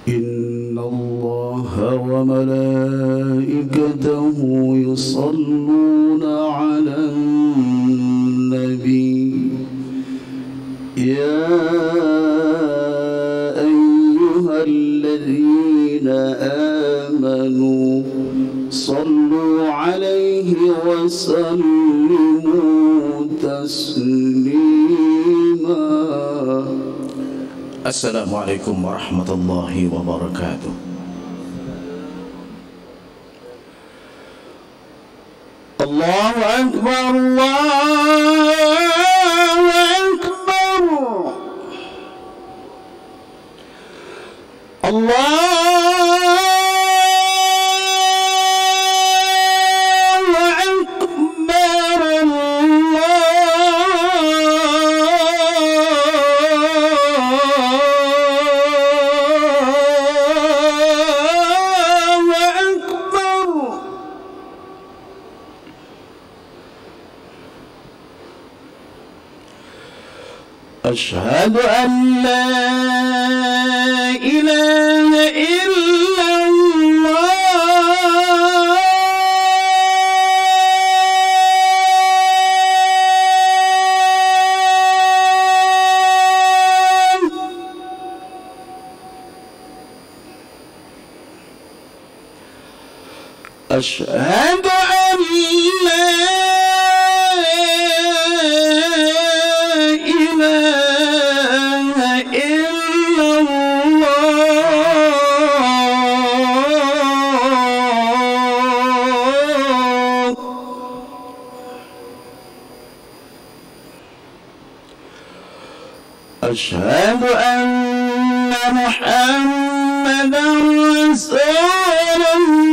إن الله وملائكته يصلون على النبي يا أيها الذين آمنوا صلوا عليه وسلموا تسليما. Assalamualaikum warahmatullahi wabarakatuh. Allahu Akbar, Allahu Akbar, Allahu أشهد أن لا إله إلا الله أشهد أن لا أشهد أن محمدًا رسول الله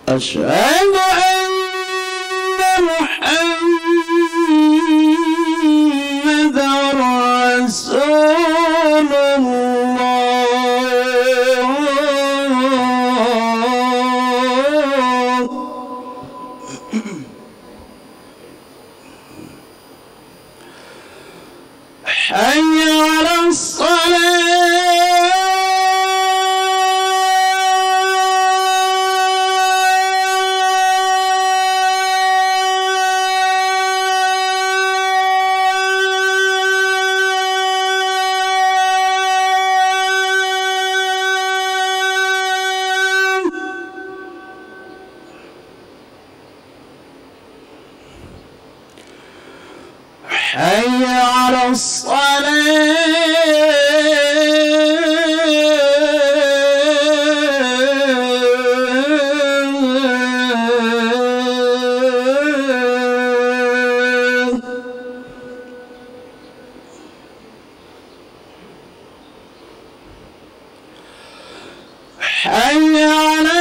أشهد أن محمدًا رسول الله حي على حي على حي على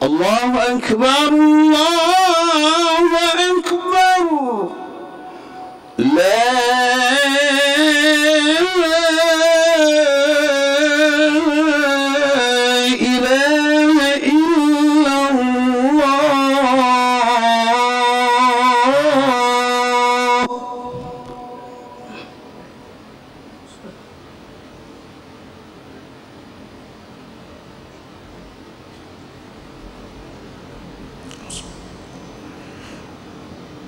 الله أكبر، الله أكبر، لا إله إلا الله.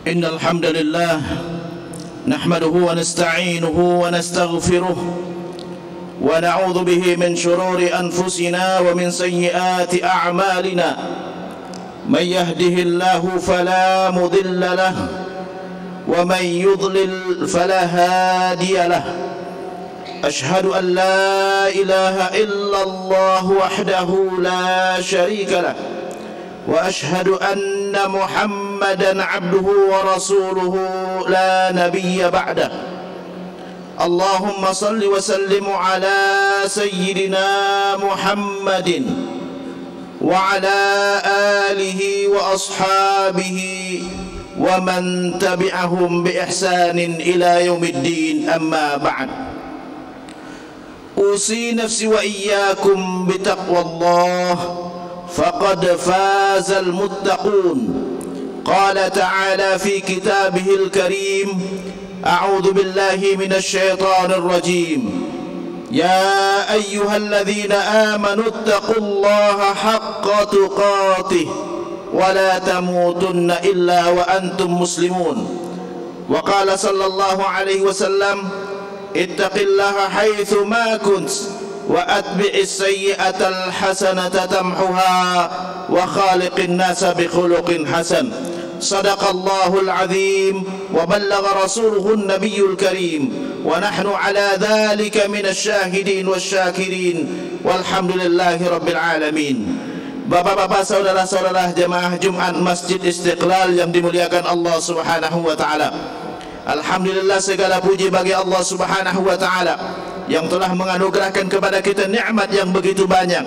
إن الحمد لله نحمده ونستعينه ونستغفره ونعوذ به من شرور أنفسنا ومن سيئات أعمالنا. من يهده الله فلا مضل له ومن يضلل فلا هادي له. أشهد أن لا إله إلا الله وحده لا شريك له وأشهد أن محمدا عبده ورسوله لا نبي بعده اللهم صل وسلم على سيدنا محمد وعلى آله وأصحابه ومن تبعهم بإحسان إلى يوم الدين أما بعد أوصي نفسي وإياكم بتقوى الله فقد فاز المتقون قال تعالى في كتابه الكريم أعوذ بالله من الشيطان الرجيم يا أيها الذين آمنوا اتقوا الله حق تقاته ولا تموتن إلا وأنتم مسلمون وقال صلى الله عليه وسلم اتق الله حيث ما كنت وأتبع السيئة الحسنة تمحها وخالق الناس بخلق حسن صدق الله العظيم وبلغ رسوله النبي الكريم ونحن على ذلك من الشاهدين والشاكرين والحمد لله رب العالمين. Bapak-bapak, saudara-saudara jemaah Jumat Masjid Istiqlal yang dimuliakan Allah Subhanahu wa taala. Alhamdulillah, segala puji bagi Allah Subhanahu wa taala yang telah menganugerahkan kepada kita nikmat yang begitu banyak,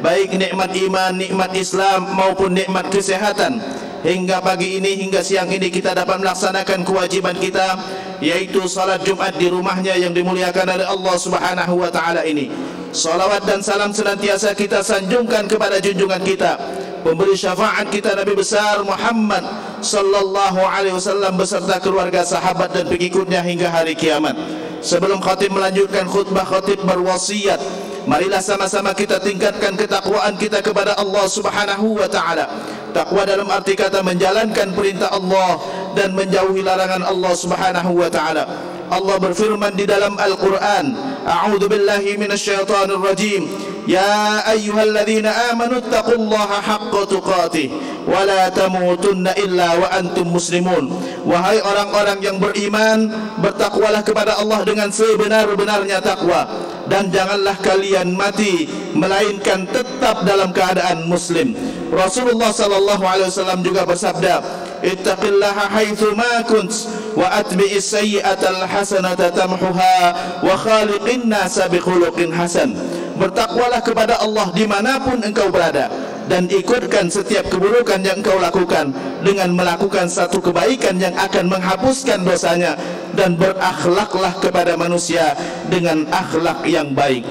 baik nikmat iman, nikmat Islam maupun nikmat kesehatan. Hingga pagi ini, hingga siang ini kita dapat melaksanakan kewajiban kita, yaitu salat Jumat di rumahnya yang dimuliakan oleh Allah Subhanahu wa taala ini. Salawat dan salam senantiasa kita sanjungkan kepada junjungan kita, pemberi syafaat kita, Nabi besar Muhammad sallallahu alaihi wasallam beserta keluarga, sahabat dan pengikutnya hingga hari kiamat. Sebelum khatib melanjutkan khutbah, khatib berwasiat, marilah sama-sama kita tingkatkan ketakwaan kita kepada Allah Subhanahu wa taala. Takwa dalam arti kata menjalankan perintah Allah dan menjauhi larangan Allah Subhanahu wa taala. Allah berfirman di dalam Al-Quran, A'udzu billahi minasyaitonir rajim, Ya ayyuhalladzina amanu taqullaha haqqa tuqatih wa la tamutunna illa wa antum muslimun. Wahai orang-orang yang beriman, bertakwalah kepada Allah dengan sebenar-benarnya takwa, dan janganlah kalian mati melainkan tetap dalam keadaan muslim. Rasulullah sallallahu alaihi wasallam juga bersabda, ittaqillaha haitsu ma kunt wa atbi'is sayyi'atal hasanata tamhuha wa khaliqin nasa bi khuluqin hasan. Bertakwalah kepada Allah dimanapun engkau berada, dan ikutkan setiap keburukan yang engkau lakukan dengan melakukan satu kebaikan yang akan menghapuskan dosanya, dan berakhlaklah kepada manusia dengan akhlak yang baik.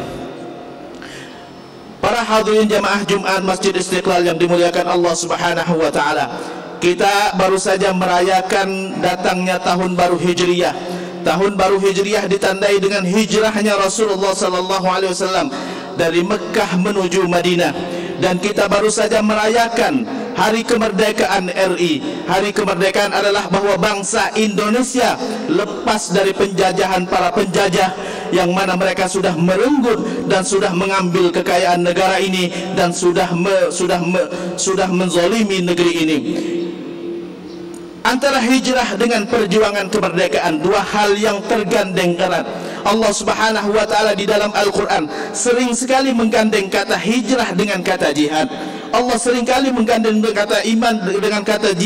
Para hadirin jamaah Jumat Masjid Istiqlal yang dimuliakan Allah Subhanahu wa taala, kita baru saja merayakan datangnya tahun baru Hijriyah. Tahun baru Hijriyah ditandai dengan hijrahnya Rasulullah sallallahu alaihi wasallam dari Mekah menuju Madinah, dan kita baru saja merayakan hari kemerdekaan RI. Hari kemerdekaan adalah bahwa bangsa Indonesia lepas dari penjajahan para penjajah yang mana mereka sudah merenggut dan sudah mengambil kekayaan negara ini dan sudah menzalimi negeri ini. Antara hijrah dengan perjuangan kemerdekaan, dua hal yang tergandeng erat. Allah Subhanahu wa taala di dalam Al-Quran sering sekali menggandeng kata hijrah dengan kata jihad. Allah sering kali menggandeng kata iman dengan kata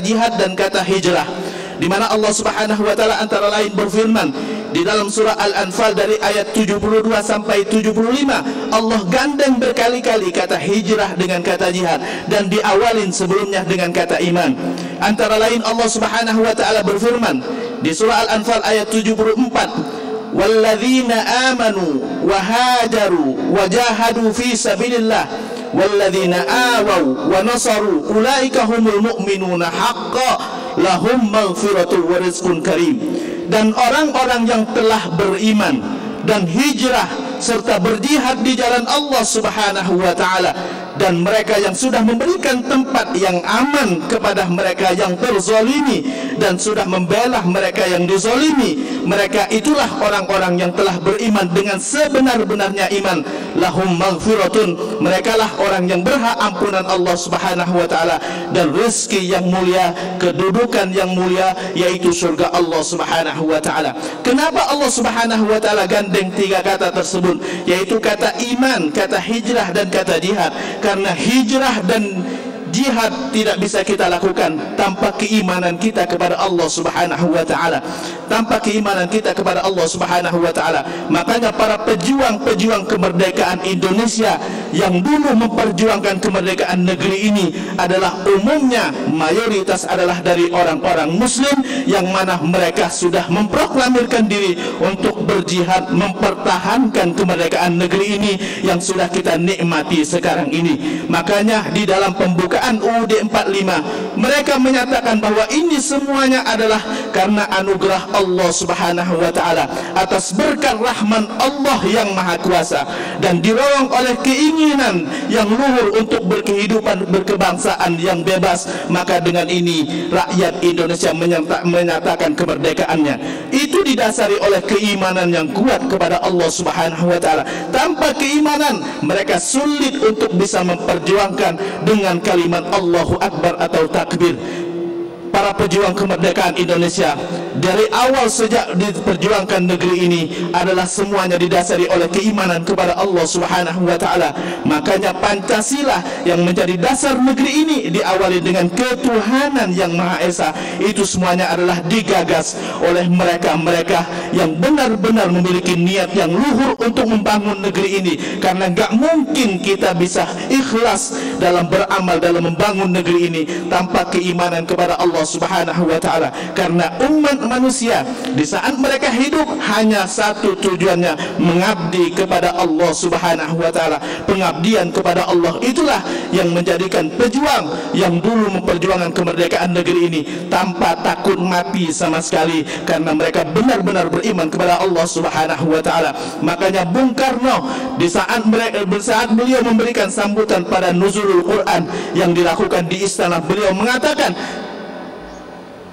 jihad dan kata hijrah, di mana Allah Subhanahu wa taala antara lain berfirman di dalam surah Al-Anfal dari ayat 72 sampai 75, Allah gandeng berkali-kali kata hijrah dengan kata jihad, dan diawalin sebelumnya dengan kata iman. Antara lain Allah Subhanahu wa taala berfirman di surah Al-Anfal ayat 74, walladzina amanu wa hajaru wa jahadu fi sabilillah walladzina awaw wa nasaru ulaika humul mu'minuna haqqan lahum maghfiratun wa rizqun karim. Dan orang-orang yang telah beriman dan hijrah serta berjihad di jalan Allah Subhanahu wa taala, dan mereka yang sudah memberikan tempat yang aman kepada mereka yang terzalimi dan sudah membela mereka yang dizalimi. Mereka itulah orang-orang yang telah beriman dengan sebenar-benarnya iman. Lahum maghfiratun, mereka lah orang yang berhak ampunan Allah Subhanahu wa taala dan rezeki yang mulia, kedudukan yang mulia, yaitu surga Allah Subhanahu wa taala. Kenapa Allah Subhanahu wa taala gandeng tiga kata tersebut, yaitu kata iman, kata hijrah dan kata jihad? Karena hijrah dan jihad tidak bisa kita lakukan tanpa keimanan kita kepada Allah Subhanahu wa taala. Tanpa keimanan kita kepada Allah Subhanahu wa taala. Makanya para pejuang-pejuang kemerdekaan Indonesia yang dulu memperjuangkan kemerdekaan negeri ini adalah umumnya mayoritas adalah dari orang-orang muslim, yang mana mereka sudah memproklamirkan diri untuk berjihad mempertahankan kemerdekaan negeri ini yang sudah kita nikmati sekarang ini. Makanya di dalam pembukaan UUD 45 mereka menyatakan bahwa ini semuanya adalah karena anugerah Allah Subhanahu wa taala, atas berkat rahman Allah yang maha kuasa, dan didorong oleh keinginan yang luhur untuk berkehidupan berkebangsaan yang bebas. Maka dengan ini rakyat Indonesia menyatakan kemerdekaannya. Itu didasari oleh keimanan yang kuat kepada Allah Subhanahu wa taala. Tanpa keimanan mereka sulit untuk bisa memperjuangkan dengan kalimat Allahu Akbar atau takbir. Para pejuang kemerdekaan Indonesia dari awal sejak diperjuangkan negeri ini adalah semuanya didasari oleh keimanan kepada Allah Subhanahu wa taala. Makanya Pancasila yang menjadi dasar negeri ini diawali dengan ketuhanan yang Maha Esa. Itu semuanya adalah digagas oleh mereka-mereka yang benar-benar memiliki niat yang luhur untuk membangun negeri ini. Karena gak mungkin kita bisa ikhlas dalam beramal, dalam membangun negeri ini tanpa keimanan kepada Allah Subhanahu wa taala. Karena umat manusia di saat mereka hidup hanya satu tujuannya, mengabdi kepada Allah Subhanahu wa taala. Pengabdian kepada Allah itulah yang menjadikan pejuang yang dulu memperjuangkan kemerdekaan negeri ini tanpa takut mati sama sekali, karena mereka benar-benar beriman kepada Allah Subhanahu wa taala. Makanya Bung Karno di saat beliau memberikan sambutan pada nuzulul Quran yang dilakukan di istana, beliau mengatakan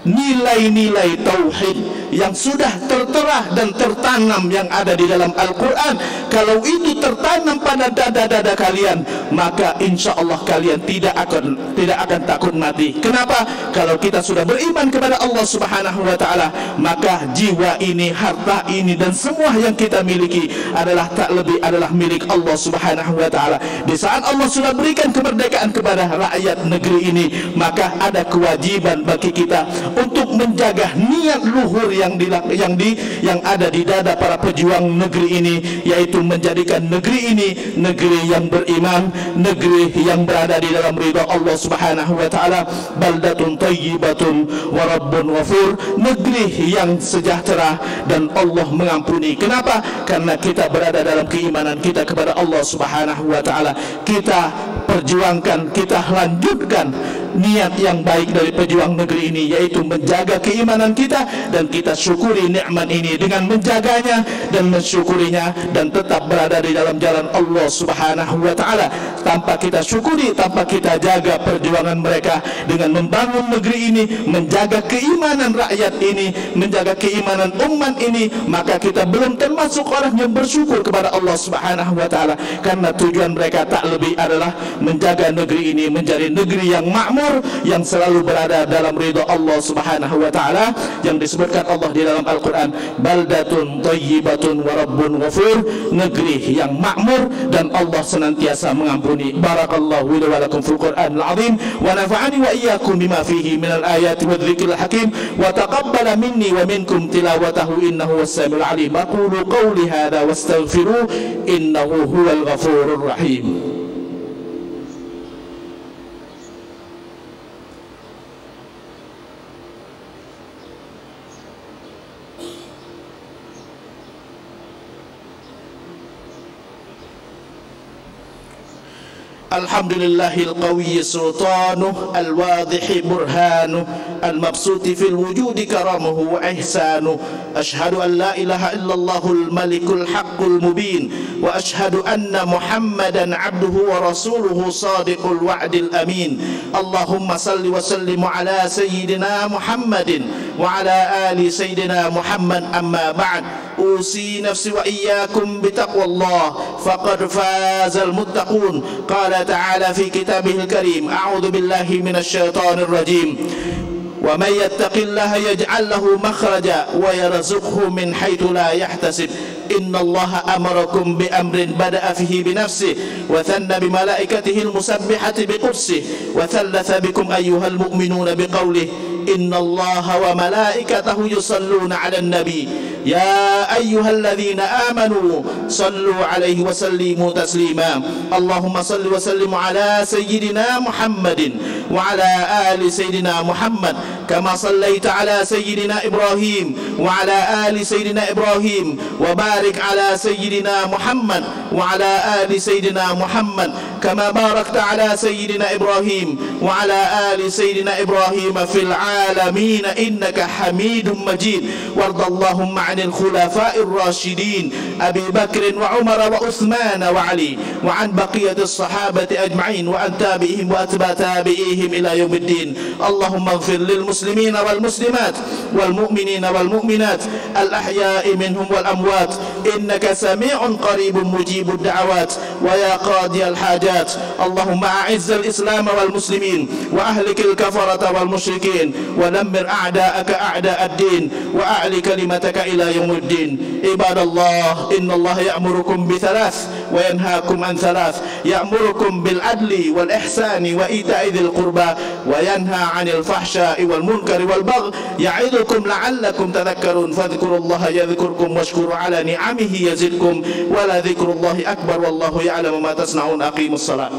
nilai-nilai tauhid yang sudah tertera dan tertanam yang ada di dalam Al-Quran, kalau itu tertanam pada dada-dada kalian, maka insya Allah kalian tidak akan takut mati. Kenapa? Kalau kita sudah beriman kepada Allah Subhanahu wa taala, maka jiwa ini, harta ini, dan semua yang kita miliki adalah tak lebih adalah milik Allah Subhanahu wa taala. Di saat Allah sudah berikan kemerdekaan kepada rakyat negeri ini, maka ada kewajiban bagi kita untuk menjaga niat luhur yang ada di dada para pejuang negeri ini, yaitu menjadikan negeri ini negeri yang beriman, negeri yang berada di dalam ridha Allah Subhanahu wa taala. Baldatun thayyibatun wa rabbun ghafur, negeri yang sejahtera dan Allah mengampuni. Kenapa? Karena kita berada dalam keimanan kita kepada Allah Subhanahu wa taala. Kita perjuangkan, kita lanjutkan niat yang baik dari pejuang negeri ini, yaitu menjaga keimanan kita, dan kita syukuri nikmat ini dengan menjaganya dan mensyukurinya, dan tetap berada di dalam jalan Allah Subhanahu wa taala. Tanpa kita syukuri, tanpa kita jaga perjuangan mereka dengan membangun negeri ini, menjaga keimanan rakyat ini, menjaga keimanan umat ini, maka kita belum termasuk orang yang bersyukur kepada Allah Subhanahu wa taala. Karena tujuan mereka tak lebih adalah menjaga negeri ini menjadi negeri yang makmur, yang selalu berada dalam ridha Allah Subhanahu wa taala, yang disebutkan Allah di dalam Al-Qur'an, baldatun thayyibatun wa rabbun ghafur, negeri yang makmur dan Allah senantiasa mengampuni. Barakallahu li wa lakum fil Qur'anil azim wa nafa'ani wa iyyakum bima fihi minal ayati wadh-dhikril hakim wa taqabbala minni wa minkum tilawatahu innahu was-sami'ul 'alim. Aqulu qawli hadha wastaghfiru innahu huwal ghafurur rahim. الحمد لله القوي سلطانه الواضح برهانه المبسوط في الوجود كرمه وإحسانه أشهد أن لا إله إلا الله الملك الحق المبين وأشهد أن محمدا عبده ورسوله صادق الوعد الأمين اللهم صل وسلم على سيدنا محمد وعلى آل سيدنا محمد أما بعد أوصي نفسي وإياكم بتقوى الله فقد فاز المتقون قال تعالى في كتابه الكريم أعوذ بالله من الشيطان الرجيم ومن يتق الله يجعل له مخرجا ويرزقه من حيث لا يحتسب إن الله أمركم بأمر بدأ فيه بنفسه وثنى بملائكته المسبحة بقدسه وثلث بكم أيها المؤمنون بقوله إن الله وملائكته يصلون على النبي يا أيها الذين آمنوا صلوا عليه وسلموا تسليما اللهم صل وسلم على سيدنا محمد وعلى آل سيدنا محمد كما صليت على سيدنا إبراهيم وعلى آل سيدنا إبراهيم وبارك على سيدنا محمد وعلى آل سيدنا محمد كما باركت على سيدنا إبراهيم وعلى آل سيدنا إبراهيم في العالمين إنك حميد مجيد وارض اللهم عن الخلفاء الراشدين أبي بكر وعمر وعثمان وعلي وعن بقية الصحابة أجمعين وعن تابعهم وأتباع تابعيهم إلى يوم الدين اللهم اغفر للمسلمين والمسلمات والمؤمنين والمؤمنات الأحياء منهم والأموات إنك سميع قريب مجيب الدعوات ويا قاضي الحاجات اللهم أعز الإسلام والمسلمين وأهلك الكفرة والمشركين ودمر أعداءك أعداء الدين وأعل كلمتك إلى يوم الدين عباد الله إن الله يأمركم بثلاث وينهاكم عن ثلاث يأمركم بالعدل والإحسان وإيتاء ذي القربى وينهى عن الفحشاء والمنكر والبغي يعظكم لعلكم تذكرون فاذكروا الله يذكركم واشكروا على نعمه يزدكم ولذكر الله أكبر والله يعلم ما تصنعون أقيموا الصلاة